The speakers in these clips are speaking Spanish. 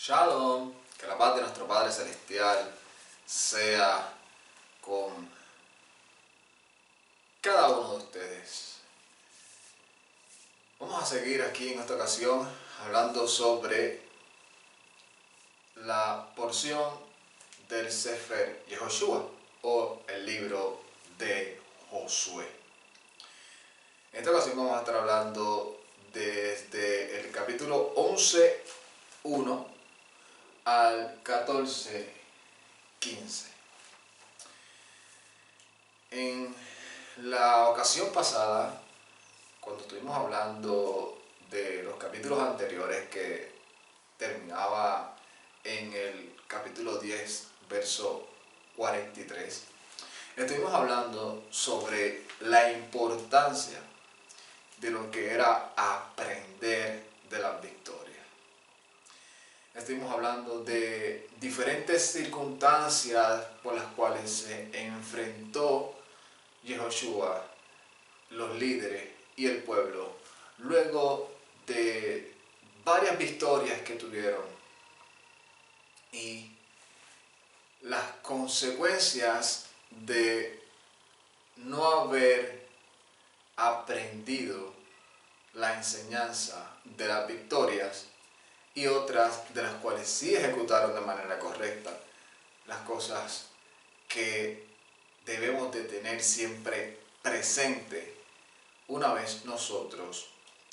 Shalom, que la paz de nuestro Padre Celestial sea con cada uno de ustedes. Vamos a seguir aquí en esta ocasión hablando sobre la porción del Sefer Yehoshua o el libro de Josué. En esta ocasión vamos a estar hablando desde el capítulo 11:1 al 14:15. En la ocasión pasada, cuando estuvimos hablando de los capítulos anteriores, que terminaba en el capítulo 10, verso 43, estuvimos hablando sobre la importancia de lo que era aprender de las victorias. Estuvimos hablando de diferentes circunstancias por las cuales se enfrentó Yehoshua, los líderes y el pueblo, luego de varias victorias que tuvieron y las consecuencias de no haber aprendido la enseñanza de las victorias y otras de las cuales sí ejecutaron de manera correcta las cosas que debemos de tener siempre presente una vez nosotros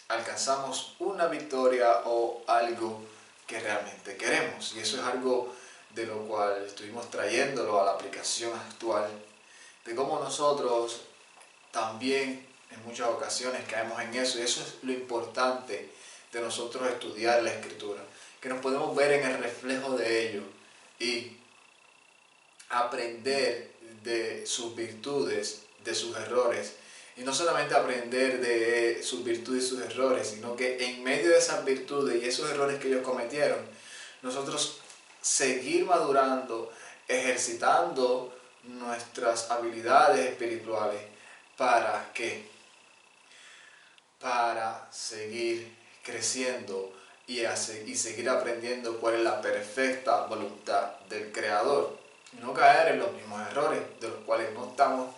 alcanzamos una victoria o algo que realmente queremos. Y eso es algo de lo cual estuvimos trayéndolo a la aplicación actual, de cómo nosotros también en muchas ocasiones caemos en eso, y eso es lo importante de nosotros estudiar la Escritura, que nos podemos ver en el reflejo de ello y aprender de sus virtudes, de sus errores, y no solamente aprender de sus virtudes y sus errores, sino que en medio de esas virtudes y esos errores que ellos cometieron, nosotros seguir madurando, ejercitando nuestras habilidades espirituales. ¿Para qué? Para seguir creciendo y seguir aprendiendo cuál es la perfecta voluntad del Creador. Y no caer en los mismos errores de los cuales no estamos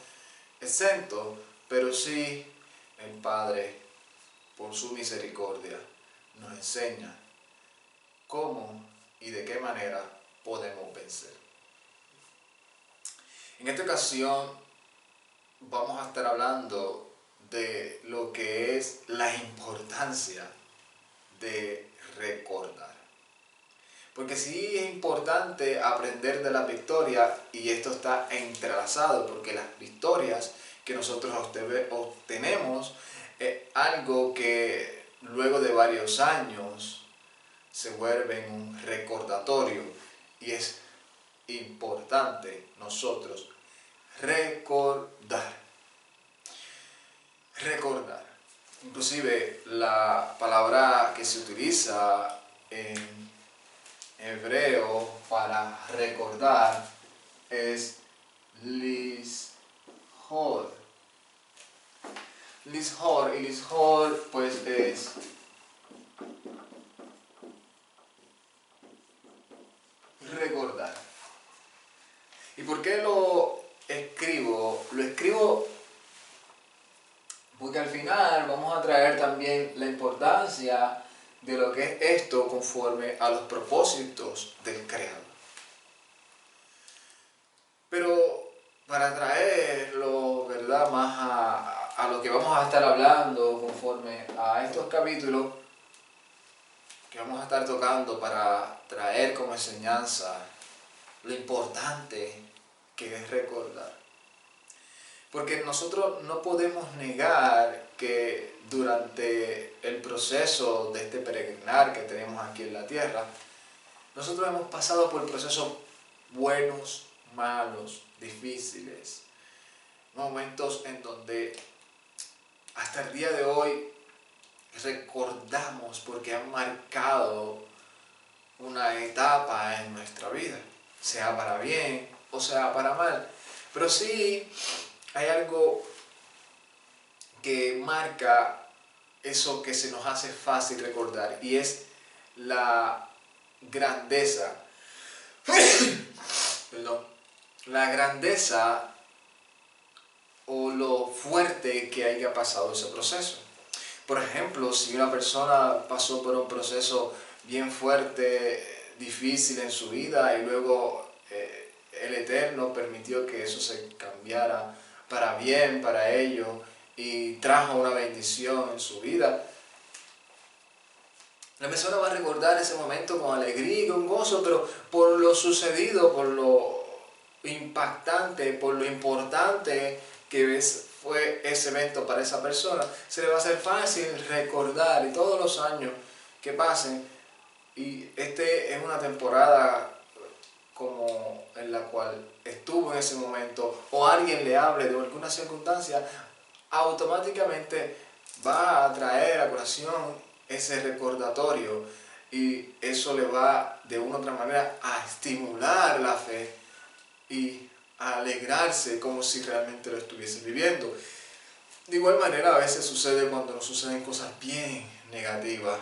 exentos, pero sí el Padre, por su misericordia, nos enseña cómo y de qué manera podemos vencer. En esta ocasión vamos a estar hablando de lo que es la importancia de recordar. Porque sí es importante aprender de las victorias, y esto está entrelazado, porque las victorias que nosotros obtenemos es algo que luego de varios años se vuelve un recordatorio, y es importante nosotros recordar. Inclusive la palabra que se utiliza en hebreo para recordar es lizhor. Y lizhor pues es recordar. ¿Y por qué lo escribo? Lo escribo porque al final vamos a traer también la importancia de lo que es esto conforme a los propósitos del Creador. Pero para traerlo, ¿verdad?, más a lo que vamos a estar hablando conforme a estos capítulos que vamos a estar tocando, para traer como enseñanza lo importante que es recordar. Porque nosotros no podemos negar que durante el proceso de este peregrinar que tenemos aquí en la tierra, nosotros hemos pasado por procesos buenos, malos, difíciles, momentos en donde hasta el día de hoy recordamos porque han marcado una etapa en nuestra vida, sea para bien o sea para mal. Pero sí hay algo que marca eso que se nos hace fácil recordar, y es la grandeza, perdón, la grandeza o lo fuerte que haya pasado ese proceso. Por ejemplo, si una persona pasó por un proceso bien fuerte, difícil en su vida y luego el Eterno permitió que eso se cambiara para bien, para ellos, y trajo una bendición en su vida, la persona va a recordar ese momento con alegría y con gozo, pero por lo sucedido, por lo impactante, por lo importante que fue ese evento para esa persona, se le va a hacer fácil recordar, y todos los años que pasen, y este es una temporada como en la cual estuvo en ese momento, o alguien le hable de alguna circunstancia, automáticamente va a traer a colación ese recordatorio, y eso le va de una u otra manera a estimular la fe y a alegrarse como si realmente lo estuviese viviendo. De igual manera, a veces sucede cuando nos suceden cosas bien negativas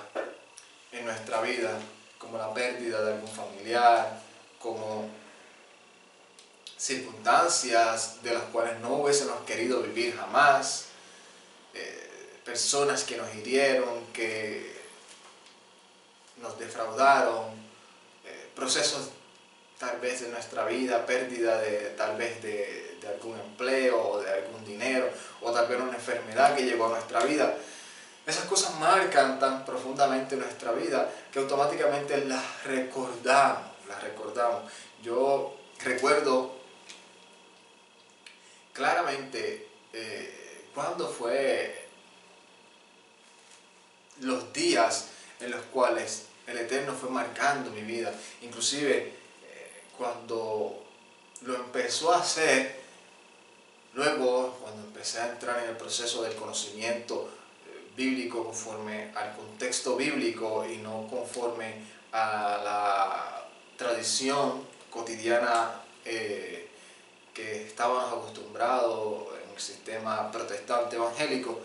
en nuestra vida, como la pérdida de algún familiar, como circunstancias de las cuales no hubiésemos querido vivir jamás, personas que nos hirieron, que nos defraudaron, procesos tal vez de nuestra vida, pérdida de tal vez de algún empleo o de algún dinero, o tal vez una enfermedad que llegó a nuestra vida. Esas cosas marcan tan profundamente nuestra vida que automáticamente las recordamos, las recordamos. Yo recuerdo claramente cuándo fue los días en los cuales el Eterno fue marcando mi vida. Inclusive cuando lo empezó a hacer, luego cuando empecé a entrar en el proceso del conocimiento bíblico conforme al contexto bíblico y no conforme a la tradición cotidiana que estábamos acostumbrados en el sistema protestante evangélico,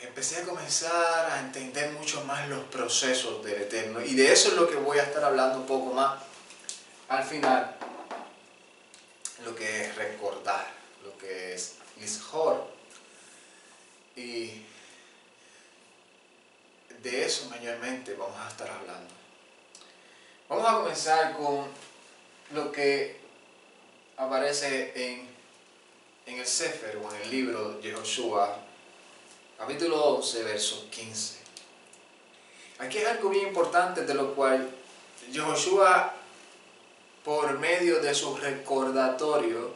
empecé a comenzar a entender mucho más los procesos del Eterno, y de eso es lo que voy a estar hablando un poco más al final, lo que es recordar, lo que es Lizhor, y de eso mayormente vamos a estar hablando. Vamos a comenzar con lo que aparece en el Sefer o en el libro de Yehoshua, capítulo 11, verso 15. Aquí es algo bien importante de lo cual Yehoshua, por medio de su recordatorio,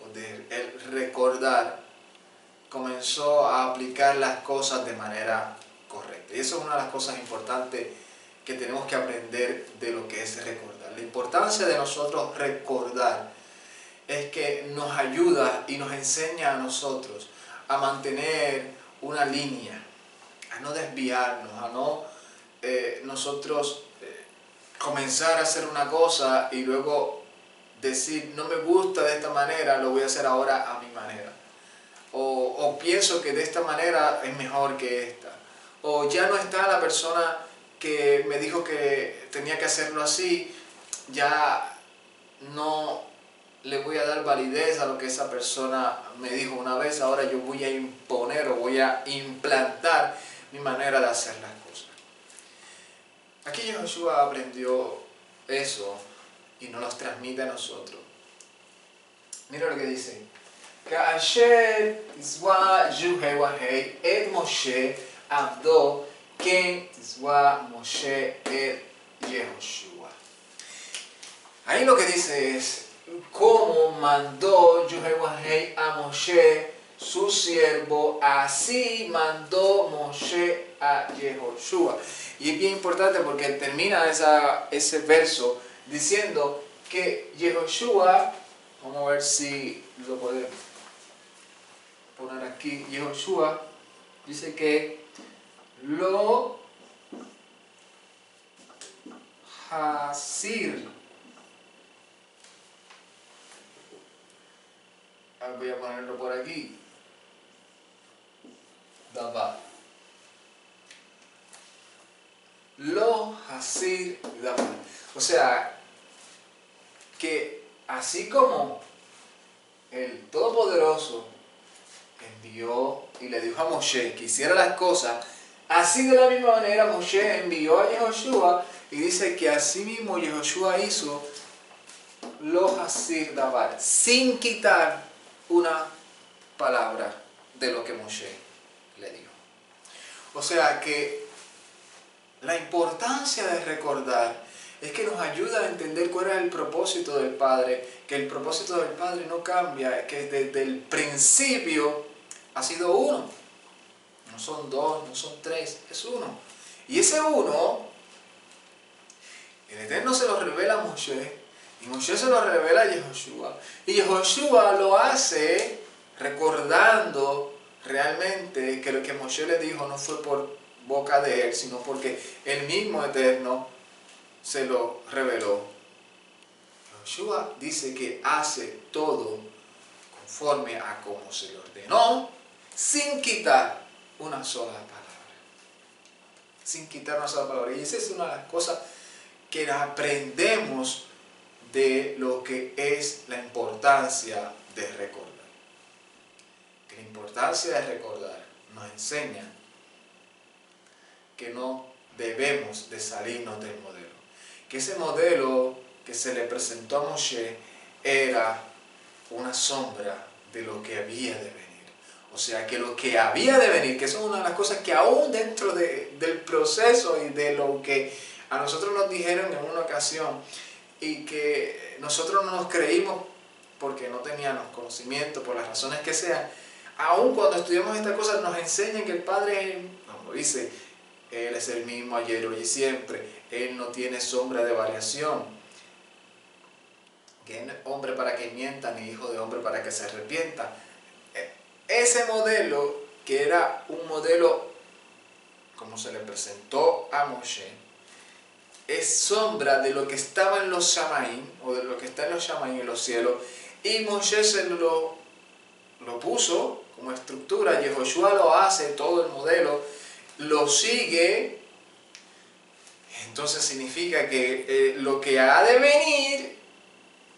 o de el recordar, comenzó a aplicar las cosas de manera correcta. Y eso es una de las cosas importantes que tenemos que aprender de lo que es recordar. La importancia de nosotros recordar es que nos ayuda y nos enseña a nosotros a mantener una línea, a no desviarnos, a no nosotros comenzar a hacer una cosa y luego decir, no me gusta de esta manera, lo voy a hacer ahora a mi manera. O pienso que de esta manera es mejor que esta. O ya no está la persona que me dijo que tenía que hacerlo así, ya no le voy a dar validez a lo que esa persona me dijo una vez, ahora yo voy a imponer o voy a implantar mi manera de hacer las cosas. Aquí Yehoshua aprendió eso y nos los transmite a nosotros. Mira lo que dice. כאשר תזוה יהוה את משה עבדו, כן תזוה משה את יהושע. Ahí lo que dice es, como mandó Yahweh a Moshe, su siervo, así mandó Moshe a Yehoshua. Y es bien importante porque termina ese verso diciendo que Yehoshua, vamos a ver si lo podemos poner aquí, Yehoshua dice que lo hasir, voy a ponerlo por aquí, Dava, lo Hasir Dabar. O sea, que así como el Todopoderoso envió y le dijo a Moshe que hiciera las cosas, así de la misma manera Moshe envió a Yehoshua y dice que así mismo Yehoshua hizo lo Hasir Dabar, sin quitar una palabra de lo que Moshe le dijo. O sea que la importancia de recordar es que nos ayuda a entender cuál es el propósito del Padre, que el propósito del Padre no cambia, que desde el principio ha sido uno. No son dos, no son tres, es uno. Y ese uno, el Eterno se lo revela a Moshe, y Moshe se lo revela a Yehoshua. Y Yehoshua lo hace recordando realmente que lo que Moshe le dijo no fue por boca de él, sino porque el mismo Eterno se lo reveló. Yehoshua dice que hace todo conforme a como se le ordenó, sin quitar una sola palabra. Sin quitar una sola palabra. Y esa es una de las cosas que aprendemos de lo que es la importancia de recordar. Que la importancia de recordar nos enseña que no debemos de salirnos del modelo. Que ese modelo que se le presentó a Moshe era una sombra de lo que había de venir. O sea, que lo que había de venir, que eso es una de las cosas que aún dentro del proceso y de lo que a nosotros nos dijeron en una ocasión y que nosotros no nos creímos porque no teníamos conocimiento, por las razones que sean, aún cuando estudiamos estas cosas nos enseñan que el Padre, como dice, Él es el mismo ayer, hoy y siempre. Él no tiene sombra de variación. Que es hombre para que mienta, ni hijo de hombre para que se arrepienta. Ese modelo, que era un modelo como se le presentó a Moshe, es sombra de lo que estaba en los Shamaim, o de lo que está en los Shamaim en los cielos, y Moshe se lo puso como estructura. Yehoshua lo hace, todo el modelo, lo sigue. Entonces significa que lo que ha de venir,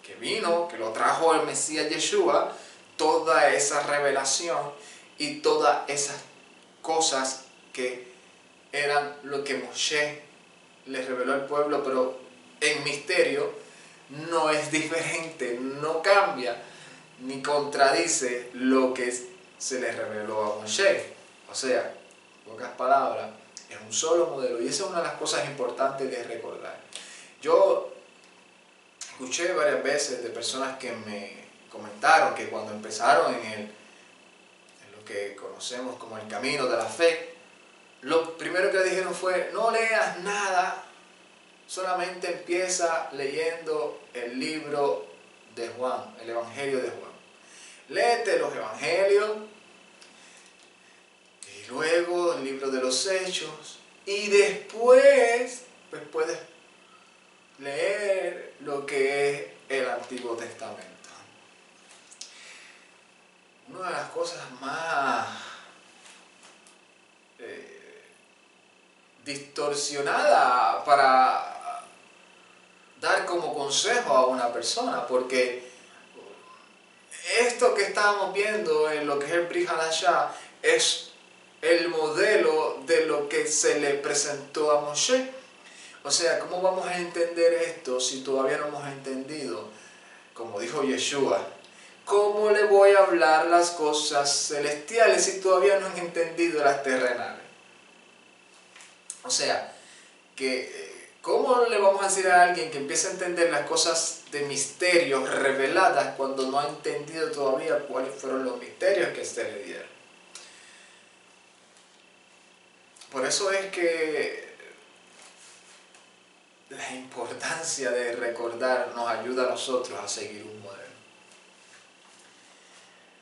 que vino, que lo trajo el Mesías Yeshua, toda esa revelación y todas esas cosas que eran lo que Moshe le reveló al pueblo, pero en misterio, no es diferente, no cambia, ni contradice lo que se le reveló a Moshe. O sea, en pocas palabras, es un solo modelo, y esa es una de las cosas importantes de recordar. Yo escuché varias veces de personas que me comentaron que cuando empezaron en lo que conocemos como el camino de la fe, lo primero que le dijeron fue: no leas nada, solamente empieza leyendo el libro de Juan, el Evangelio de Juan. Léete los Evangelios, y luego el libro de los Hechos, y después pues puedes leer lo que es el Antiguo Testamento. Una de las cosas más distorsionadas para dar como consejo a una persona, porque esto que estábamos viendo en lo que es el Brit Hadashah es el modelo de lo que se le presentó a Moshe. O sea, ¿cómo vamos a entender esto si todavía no hemos entendido? Como dijo Yeshua, ¿cómo le voy a hablar las cosas celestiales si todavía no han entendido las terrenales? O sea, que ¿cómo le vamos a decir a alguien que empieza a entender las cosas de misterios reveladas cuando no ha entendido todavía cuáles fueron los misterios que se le dieron? Por eso es que la importancia de recordar nos ayuda a nosotros a seguir un modelo.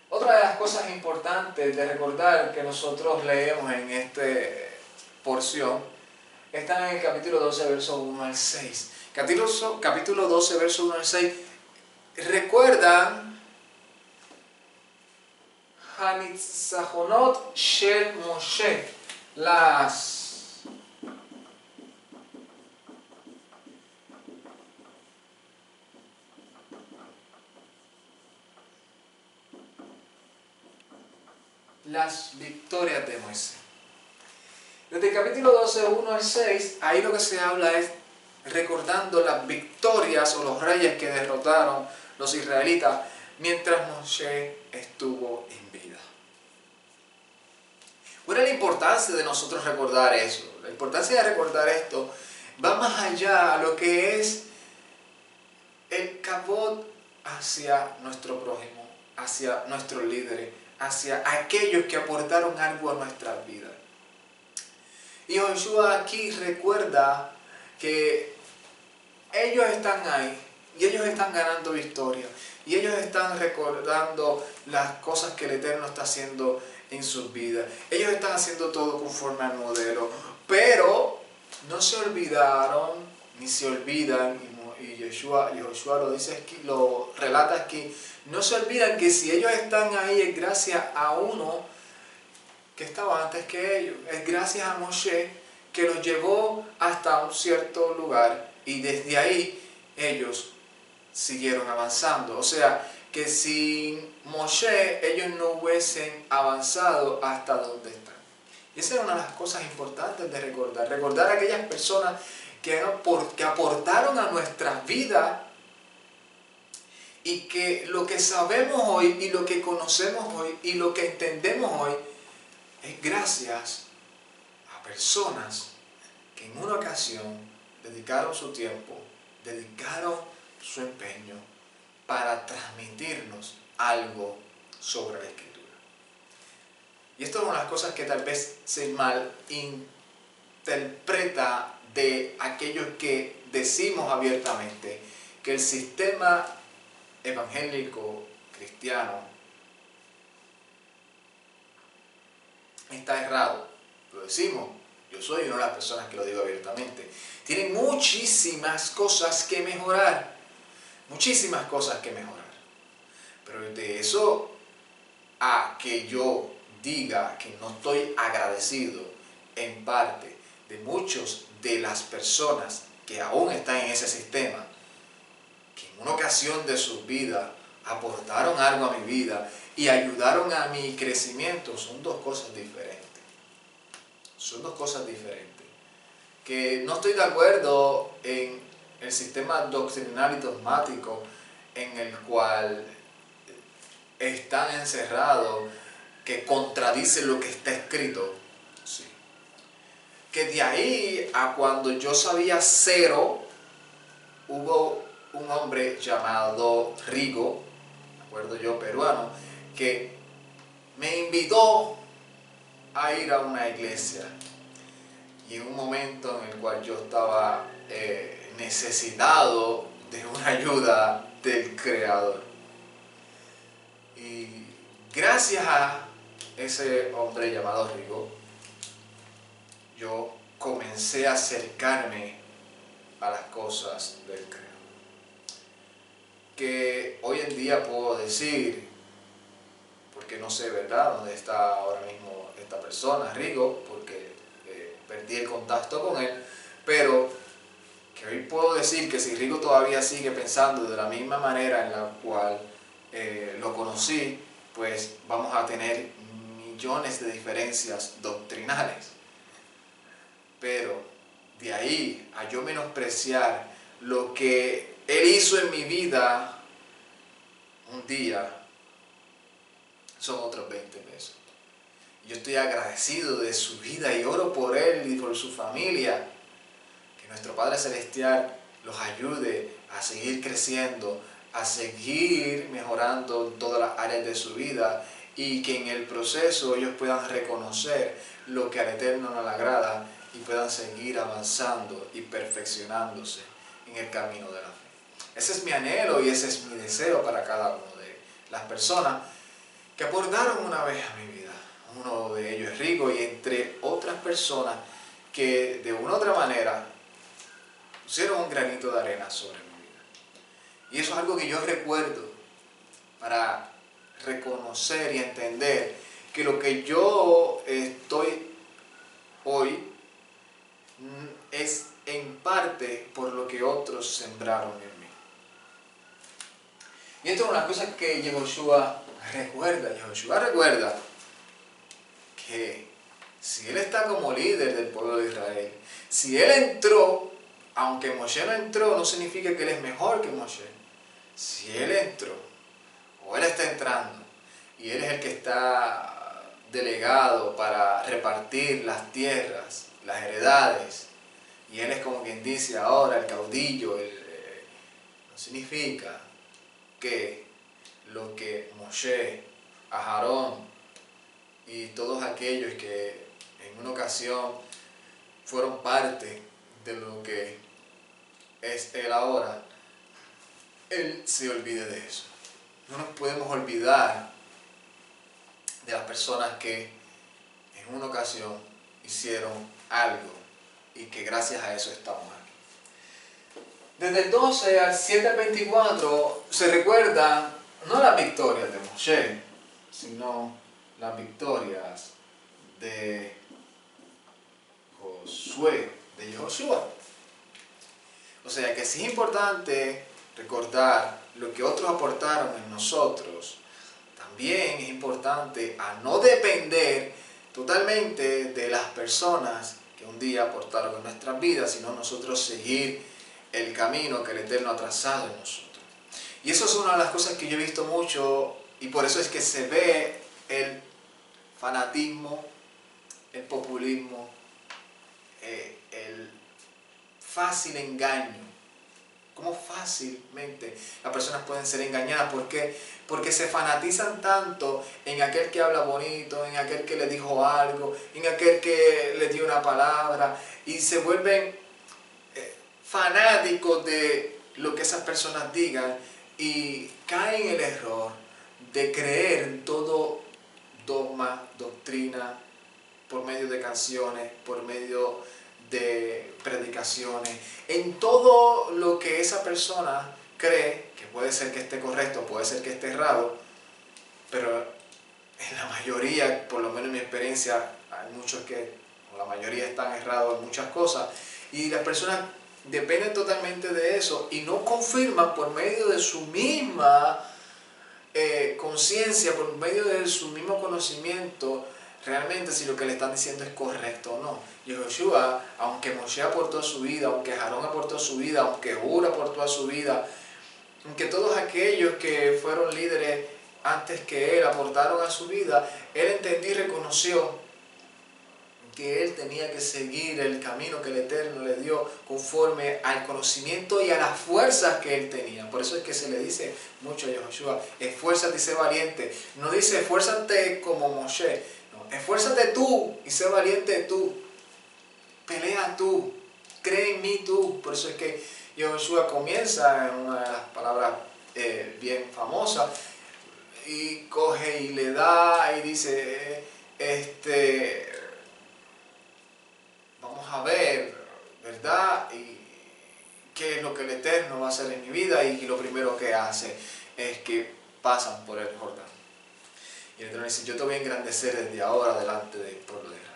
Otra de las cosas importantes de recordar que nosotros leemos en esta porción está en el capítulo 12, verso 1 al 6. Capítulo 12, verso 1 al 6. Recuerdan Hanitzahonot Shel Moshe, las las victorias de Moisés. Desde el capítulo 12, 1 al 6, ahí lo que se habla es recordando las victorias o los reyes que derrotaron los israelitas mientras Moisés estuvo en vida. ¿Cuál es la importancia de nosotros recordar eso? La importancia de recordar esto va más allá a lo que es el cabot hacia nuestro prójimo, hacia nuestros líderes, hacia aquellos que aportaron algo a nuestras vidas. Y Josué aquí recuerda que ellos están ahí y ellos están ganando victoria y ellos están recordando las cosas que el Eterno está haciendo en sus vidas. Ellos están haciendo todo conforme al modelo, pero no se olvidaron ni se olvidan, y Josué lo dice aquí, lo relata aquí, no se olvidan que si ellos están ahí es gracias a uno que estaba antes que ellos, es gracias a Moshe que los llevó hasta un cierto lugar y desde ahí ellos siguieron avanzando. O sea, que sin Moshe ellos no hubiesen avanzado hasta donde están. Y esa es una de las cosas importantes de recordar. Recordar a aquellas personas que aportaron a nuestras vidas y que lo que sabemos hoy y lo que conocemos hoy y lo que entendemos hoy es gracias a personas que en una ocasión dedicaron su tiempo, dedicaron su empeño para transmitirnos algo sobre la Escritura. Y esto es una de las cosas que tal vez se malinterpreta de aquellos que decimos abiertamente que el sistema evangélico cristiano está errado. Lo decimos, yo soy una de las personas que lo digo abiertamente. Tienen muchísimas cosas que mejorar. Muchísimas cosas que mejorar. Pero de eso a que yo diga que no estoy agradecido en parte de muchos de las personas que aún están en ese sistema, que en una ocasión de su vida aportaron algo a mi vida y ayudaron a mi crecimiento, son dos cosas diferentes. Son dos cosas diferentes. Que no estoy de acuerdo en el sistema doctrinal y dogmático en el cual están encerrados, que contradice lo que está escrito. Sí. Que de ahí a cuando yo sabía cero, hubo un hombre llamado Rigo, me acuerdo yo, peruano, que me invitó a ir a una iglesia. Y en un momento en el cual yo estaba necesitado de una ayuda del Creador. Y gracias a ese hombre llamado Rigo, yo comencé a acercarme a las cosas del Creador. Que hoy en día puedo decir, porque no sé, ¿verdad?, dónde está ahora mismo esta persona, Rigo, porque perdí el contacto con él, pero que hoy puedo decir que si Rigo todavía sigue pensando de la misma manera en la cual lo conocí, pues vamos a tener millones de diferencias doctrinales. Pero de ahí a yo menospreciar lo que él hizo en mi vida un día, son otros 20 pesos. Yo estoy agradecido de su vida y oro por él y por su familia. Que nuestro Padre Celestial los ayude a seguir creciendo, a seguir mejorando en todas las áreas de su vida y que en el proceso ellos puedan reconocer lo que al Eterno no le agrada y puedan seguir avanzando y perfeccionándose en el camino de la fe. Ese es mi anhelo y ese es mi deseo para cada uno de las personas que aportaron una vez a mi vida. Uno de ellos es Rigo y entre otras personas que de una u otra manera pusieron un granito de arena sobre mi vida. Y eso es algo que yo recuerdo para reconocer y entender que lo que yo estoy hoy es en parte por lo que otros sembraron en mí. Y esto es una cosa que Yehoshua recuerda. Yehoshua recuerda que si él está como líder del pueblo de Israel, si él entró, aunque Moshe no entró, no significa que él es mejor que Moshe. Si él entró, o él está entrando, y él es el que está delegado para repartir las tierras, las heredades, y él es como quien dice ahora el caudillo, no significa que lo que Moshe, Aarón y todos aquellos que en una ocasión fueron parte de lo que es él ahora, él se olvide de eso. No nos podemos olvidar de las personas que en una ocasión hicieron algo y que gracias a eso estamos aquí. Desde el 12 al 7 al 24 se recuerda no las victorias de Moshe, sino las victorias de Josué, de Joshua. O sea que sí es importante recordar lo que otros aportaron en nosotros. También es importante a no depender totalmente de las personas que un día aportaron en nuestras vidas, sino nosotros seguir el camino que el Eterno ha trazado en nosotros. Y eso es una de las cosas que yo he visto mucho, y por eso es que se ve el fanatismo, el populismo, el fácil engaño. Cómo fácilmente las personas pueden ser engañadas. ¿Por qué? Porque se fanatizan tanto en aquel que habla bonito, en aquel que le dijo algo, en aquel que le dio una palabra, y se vuelven fanáticos de lo que esas personas digan y caen en el error de creer en todo dogma, doctrina, por medio de canciones, por medio de predicaciones, en todo lo que esa persona cree, que puede ser que esté correcto, puede ser que esté errado, pero en la mayoría, por lo menos en mi experiencia, hay muchos que, o la mayoría están errados en muchas cosas, y las personas dependen totalmente de eso y no confirman por medio de su misma conciencia, por medio de su mismo conocimiento, realmente si lo que le están diciendo es correcto o no. Y Joshua, aunque Moshe aportó su vida, aunque Aarón aportó su vida, aunque Hur aportó su vida, aunque todos aquellos que fueron líderes antes que él aportaron a su vida, él entendió y reconoció que él tenía que seguir el camino que el Eterno le dio conforme al conocimiento y a las fuerzas que él tenía. Por eso es que se le dice mucho a Joshua, esfuérzate y sé valiente. No dice esfuérzate como Moshe, no, esfuérzate tú y sé valiente tú. Pelea tú, cree en mí tú. Por eso es que Joshua comienza en una de las palabras bien famosas y coge y le da y dice, vamos a ver, ¿verdad? Y qué es lo que el Eterno va a hacer en mi vida, y lo primero que hace es que pasan por el Jordán. Y el Eterno dice, yo te voy a engrandecer desde ahora delante del pueblo de Israel.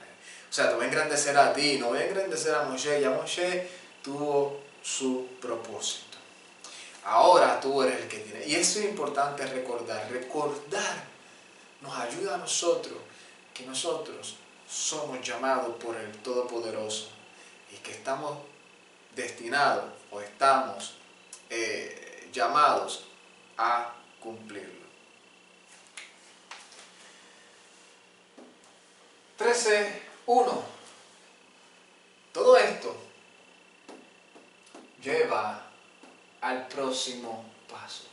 O sea, te voy a engrandecer a ti, no voy a engrandecer a Moshe. Ya Moshe tuvo su propósito. Ahora tú eres el que tiene. Y eso es importante recordar. Recordar nos ayuda a nosotros, que nosotros somos llamados por el Todopoderoso y que estamos destinados o estamos llamados a cumplirlo. 13:1. Todo esto lleva al próximo paso.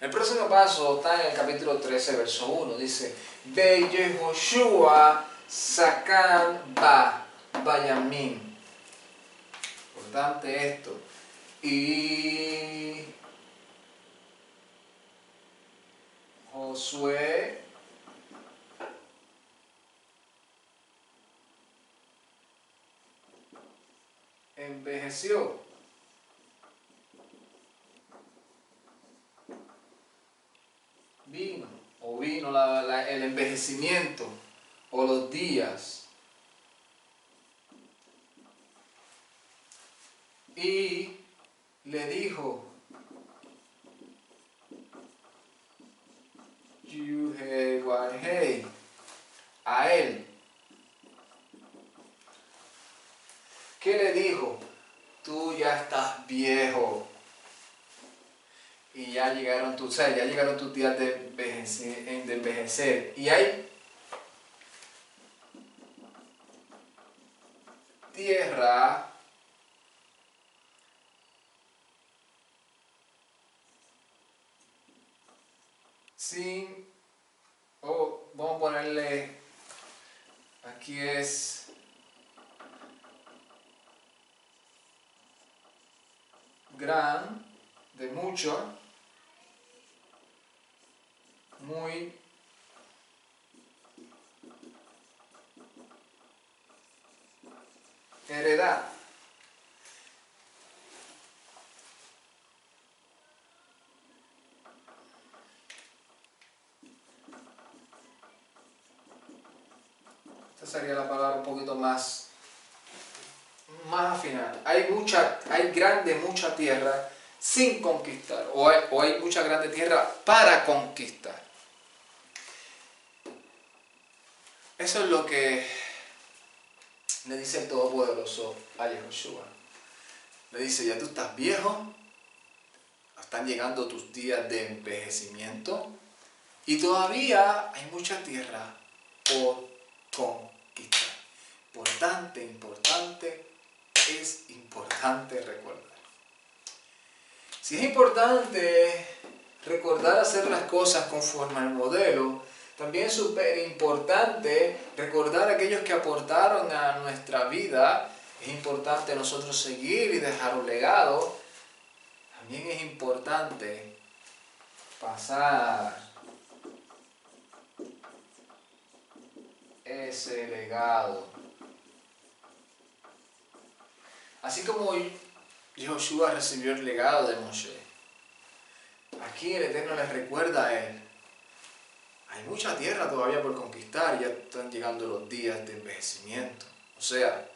El próximo paso está en el capítulo 13, verso 1. Dice, Ve Yehoshua Sakan Ba Bayamin. Importante esto. Y Josué envejeció. Vino el envejecimiento o los días. Y le dijo, a él. ¿Qué le dijo? Tú ya estás viejo. Y ya llegaron tus días de envejecer. Y hay tierra sin, vamos a ponerle, aquí es gran, de mucho, muy, heredad. Esta sería la palabra un poquito más afinada. Hay mucha tierra sin conquistar, o hay mucha grande tierra para conquistar. Eso es lo que le dice el Todopoderoso a Yehoshua. Le dice, ya tú estás viejo, están llegando tus días de envejecimiento y todavía hay mucha tierra por conquistar. Es importante recordar. Si es importante recordar hacer las cosas conforme al modelo, también es súper importante recordar a aquellos que aportaron a nuestra vida. Es importante nosotros seguir y dejar un legado. También es importante pasar ese legado. Así como Yehoshua recibió el legado de Moshe, aquí el Eterno les recuerda a él. Hay mucha tierra todavía por conquistar, ya están llegando los días de envejecimiento. O sea,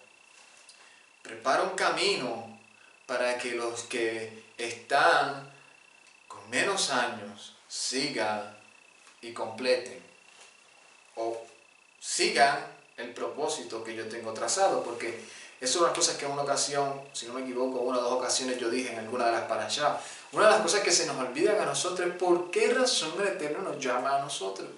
prepara un camino para que los que están con menos años sigan y completen o sigan el propósito que yo tengo trazado, porque eso es una cosa que en una ocasión, si no me equivoco, una o dos ocasiones yo dije en alguna de las parashá. Una de las cosas que se nos olvidan a nosotros es por qué razón el Eterno nos llama a nosotros.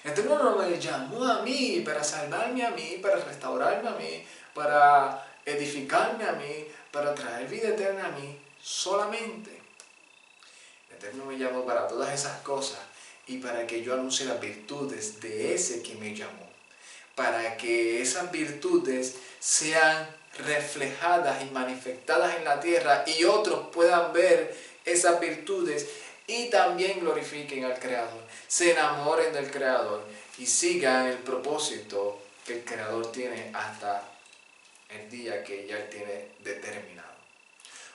El Eterno no me llamó a mí para salvarme a mí, para restaurarme a mí, para edificarme a mí, para traer vida eterna a mí solamente. El Eterno me llamó para todas esas cosas y para que yo anuncie las virtudes de ese que me llamó. Para que esas virtudes sean reflejadas y manifestadas en la tierra y otros puedan ver esas virtudes y también glorifiquen al Creador, se enamoren del Creador y sigan el propósito que el Creador tiene hasta el día que ya Él tiene determinado.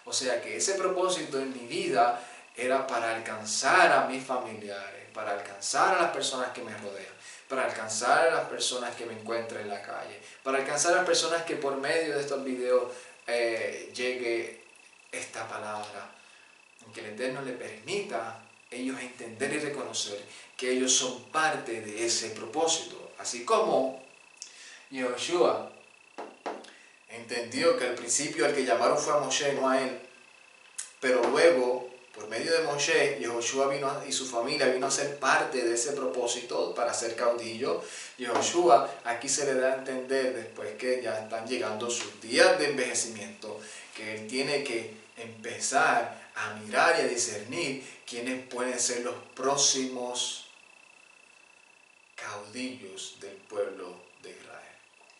O sea que ese propósito en mi vida era para alcanzar a mis familiares, para alcanzar a las personas que me rodean, para alcanzar a las personas que me encuentran en la calle, para alcanzar a las personas que por medio de estos videos llegue esta palabra, que el Eterno le permita a ellos entender y reconocer que ellos son parte de ese propósito. Así como Yehoshua entendió que al principio el que llamaron fue a Moshe, no a él, pero luego por medio de Moshe, Yehoshua y su familia vino a ser parte de ese propósito para ser caudillo. Yehoshua aquí se le da a entender, después que ya están llegando sus días de envejecimiento, que él tiene que empezar a mirar y a discernir quiénes pueden ser los próximos caudillos del pueblo de Israel.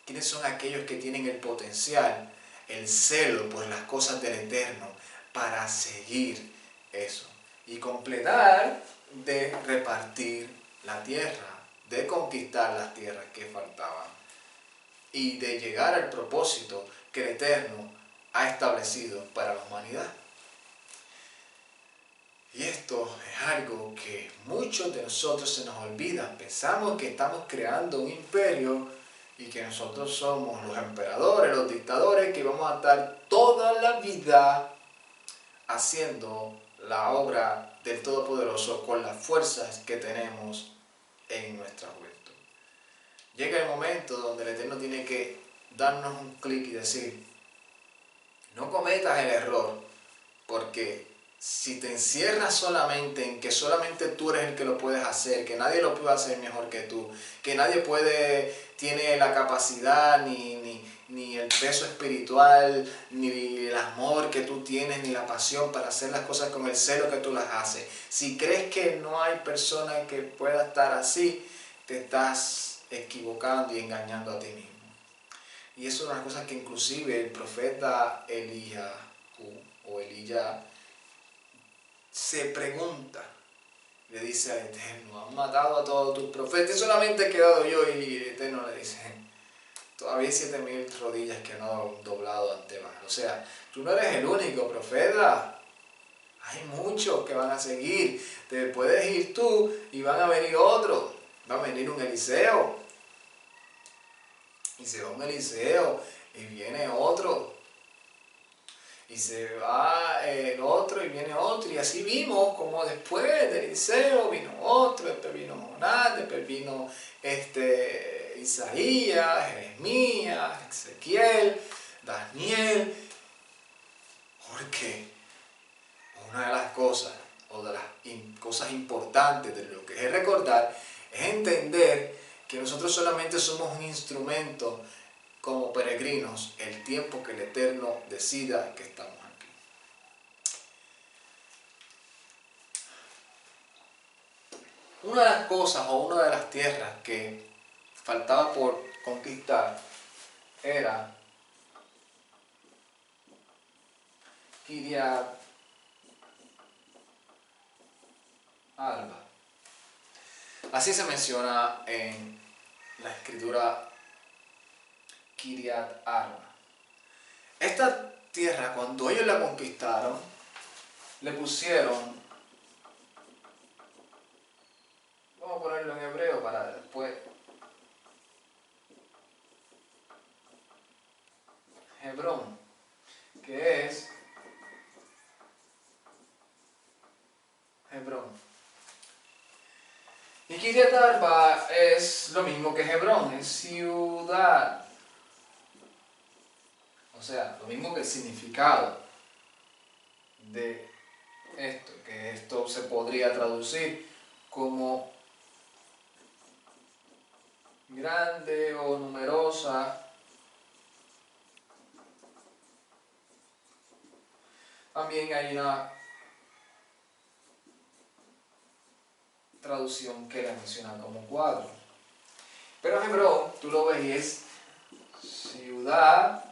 ¿Quiénes son aquellos que tienen el potencial, el celo por las cosas del Eterno para seguir eso y completar de repartir la tierra, de conquistar las tierras que faltaban y de llegar al propósito que el Eterno ha establecido para la humanidad? Y esto es algo que muchos de nosotros se nos olvida. Pensamos que estamos creando un imperio y que nosotros somos los emperadores, los dictadores, que vamos a estar toda la vida haciendo la obra del Todopoderoso con las fuerzas que tenemos en nuestra juventud. llega el momento donde el Eterno tiene que darnos un clic y decir, no cometas el error, porque si te encierras solamente en que solamente tú eres el que lo puedes hacer, que nadie lo puede hacer mejor que tú, que nadie tiene la capacidad, ni el peso espiritual, ni el amor que tú tienes, ni la pasión para hacer las cosas con el celo que tú las haces. Si crees que no hay persona que pueda estar así, te estás equivocando y engañando a ti mismo. Y eso es una cosa que inclusive el profeta Elías se pregunta, le dice al Eterno, han matado a todos tus profetas y solamente he quedado yo. Y el Eterno le dice, todavía hay 7000 rodillas que no han doblado ante Baal. O sea, tú no eres el único profeta, hay muchos que van a seguir. Te puedes ir tú y van a venir otros. Va a venir un Eliseo y se va un Eliseo y viene otro. Y se va el otro y viene otro. Y así vimos como después de Eliseo vino otro, después vino Jonás, después vino Isaías, Jeremías, Ezequiel, Daniel. Porque una de las cosas, o de las cosas importantes de lo que es recordar, es entender que nosotros solamente somos un instrumento como peregrinos el tiempo que el Eterno decida que estamos aquí. Una de las cosas o una de las tierras que faltaba por conquistar era Kiriat Arba. Así se menciona en la escritura Kiriat Arba. Esta tierra, cuando ellos la conquistaron, le pusieron, vamos a ponerlo en hebreo para después, Hebrón, que es Hebrón. Y Kiriat Arba es lo mismo que Hebrón, es ciudad. O sea, lo mismo que el significado de esto, que esto se podría traducir como grande o numerosa. También hay una traducción que la menciona como cuadro. Pero en hebreo tú lo ves y es ciudad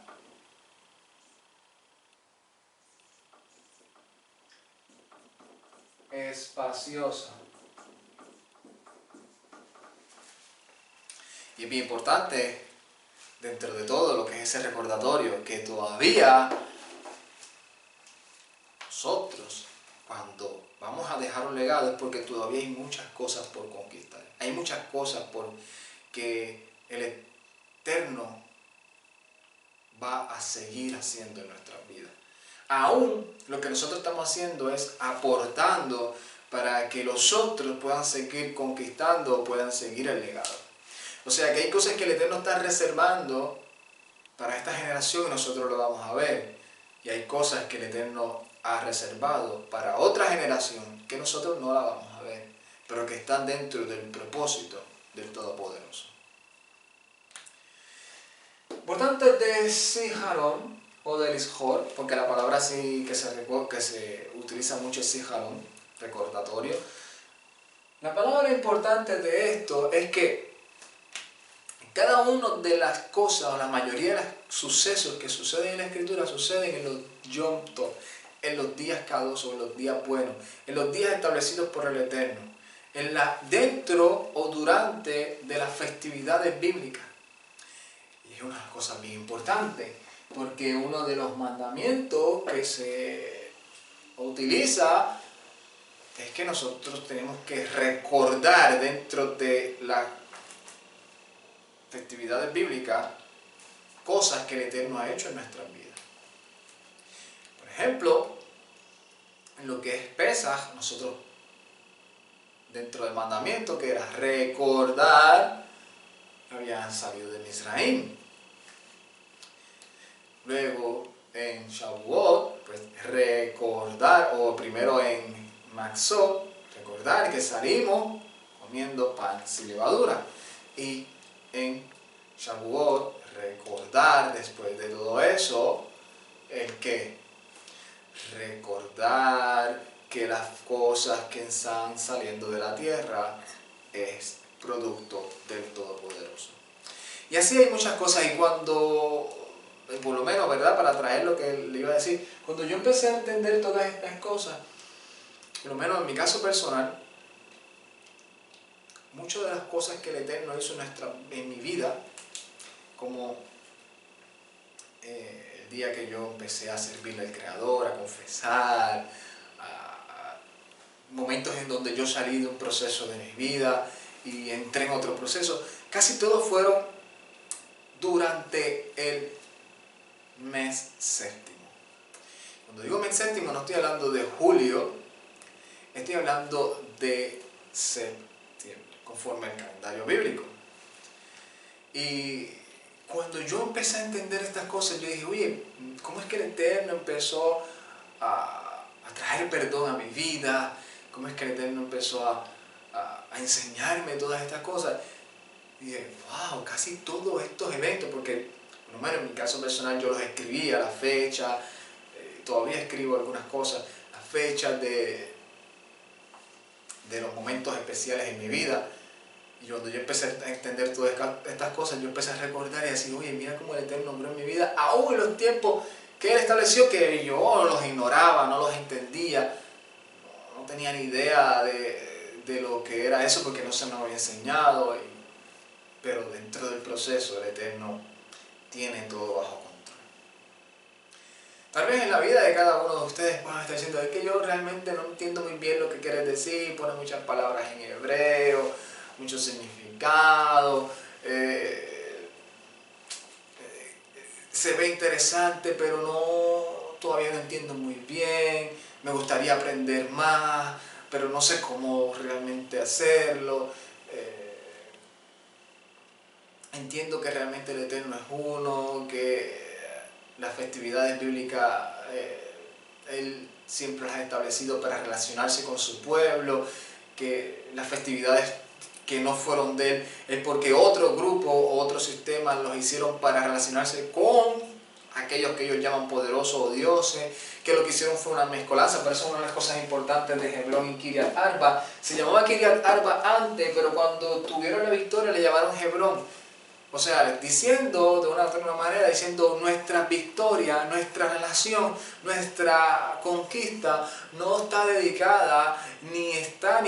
espaciosa. Y es bien importante dentro de todo lo que es ese recordatorio que todavía nosotros, cuando vamos a dejar un legado, es porque todavía hay muchas cosas por conquistar. Hay muchas cosas por que el Eterno va a seguir haciendo en nuestras vidas. Aún lo que nosotros estamos haciendo es aportando para que los otros puedan seguir conquistando o puedan seguir el legado. O sea que hay cosas que el Eterno está reservando para esta generación y nosotros lo vamos a ver. Y hay cosas que el Eterno ha reservado para otra generación que nosotros no la vamos a ver, pero que están dentro del propósito del Todopoderoso. Por tanto, de Sijarón o del Ishor, porque la palabra sí que se utiliza mucho es Sijarón, recordatorio. La palabra importante de esto es que cada una de las cosas, o la mayoría de los sucesos que suceden en la Escritura, suceden en los Yom Tov, en los días Kadosh, en los días buenos, en los días establecidos por el Eterno, dentro o durante de las festividades bíblicas. Y es una cosa bien importante, porque uno de los mandamientos que se utiliza es que nosotros tenemos que recordar dentro de las festividades bíblicas cosas que el Eterno ha hecho en nuestras vidas. Por ejemplo, en lo que es Pesaj, nosotros dentro del mandamiento que era recordar habían salido de Misraim. Luego en Shavuot, pues recordar, o primero en Maxot, recordar que salimos comiendo pan sin levadura. Y en Shavuot, recordar después de todo eso, el que recordar que las cosas que están saliendo de la tierra es producto del Todopoderoso. Y así hay muchas cosas, y cuando, por lo menos, ¿verdad? Para traer lo que le iba a decir, cuando yo empecé a entender todas estas cosas, por lo menos en mi caso personal, muchas de las cosas que el Eterno hizo en mi vida, como el día que yo empecé a servirle al Creador, a confesar, momentos en donde yo salí de un proceso de mi vida y entré en otro proceso, casi todos fueron durante el mes séptimo. Cuando digo mes séptimo no estoy hablando de julio, estoy hablando de septiembre, conforme al calendario bíblico. Y cuando yo empecé a entender estas cosas, yo dije, oye, ¿cómo es que el Eterno empezó a traer perdón a mi vida? ¿Cómo es que el Eterno empezó a enseñarme todas estas cosas? Y dije, wow, casi todos estos eventos, porque por lo menos en mi caso personal yo los escribía, la fecha, todavía escribo algunas cosas, las fechas de los momentos especiales en mi vida. Y cuando yo empecé a entender todas estas cosas, yo empecé a recordar y a decir, oye, mira cómo el Eterno obró en mi vida, aún en los tiempos que Él estableció, que yo los ignoraba, no los entendía, no tenía ni idea de lo que era eso, porque no se me había enseñado. Pero dentro del proceso, el Eterno tiene todo bajo control. Tal vez en la vida de cada uno de ustedes puedan estar diciendo, es que yo realmente no entiendo muy bien lo que quieres decir, pone muchas palabras en hebreo, mucho significado, se ve interesante, pero todavía no entiendo muy bien, me gustaría aprender más, pero no sé cómo realmente hacerlo. Entiendo que realmente el Eterno es uno, que las festividades bíblicas Él siempre las ha establecido para relacionarse con su pueblo, que las festividades que no fueron de Él es porque otro grupo o otro sistema los hicieron para relacionarse con aquellos que ellos llaman poderosos o dioses, que lo que hicieron fue una mezcolanza. Por eso una de las cosas importantes de Hebrón y Kiriat Arba, se llamaba Kiriat Arba antes, pero cuando tuvieron la victoria le llamaron Hebrón. O sea, diciendo de una u otra manera, diciendo nuestra victoria, nuestra relación, nuestra conquista no está dedicada, ni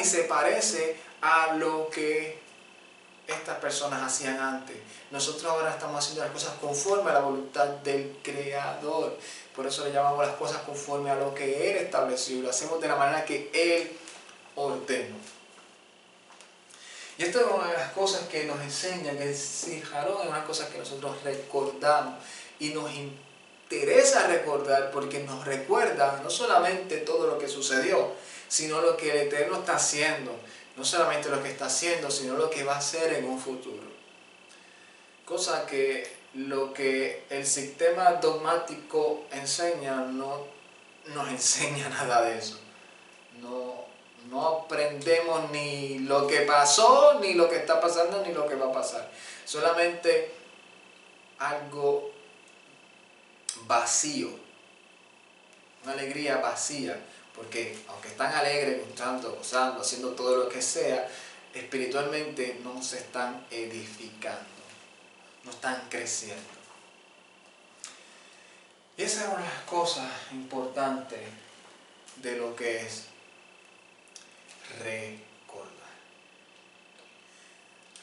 se parece a lo que estas personas hacían antes. Nosotros ahora estamos haciendo las cosas conforme a la voluntad del Creador. Por eso le llamamos las cosas conforme a lo que Él estableció. Lo hacemos de la manera que Él ordenó. Y esto es una de las cosas que nos enseña, que Zijarón es una cosa que nosotros recordamos y nos interesa recordar porque nos recuerda no solamente todo lo que sucedió, sino lo que el Eterno está haciendo. No solamente lo que está haciendo, sino lo que va a hacer en un futuro. Cosa que lo que el sistema dogmático enseña no nos enseña nada de eso. No aprendemos ni lo que pasó, ni lo que está pasando, ni lo que va a pasar. Solamente algo vacío, una alegría vacía, porque aunque están alegres, gustando, gozando, haciendo todo lo que sea, espiritualmente no se están edificando, no están creciendo. Y esa es una de las cosas importantes de lo que es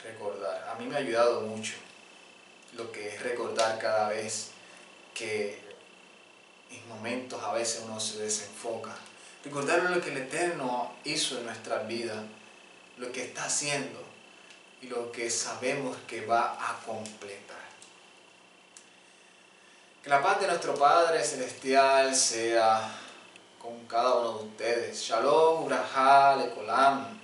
recordar. A mí me ha ayudado mucho lo que es recordar cada vez que en momentos a veces uno se desenfoca. Recordar lo que el Eterno hizo en nuestras vidas, lo que está haciendo y lo que sabemos que va a completar. Que la paz de nuestro Padre Celestial sea con cada uno de ustedes. Shalom, Urajá, Lekolam.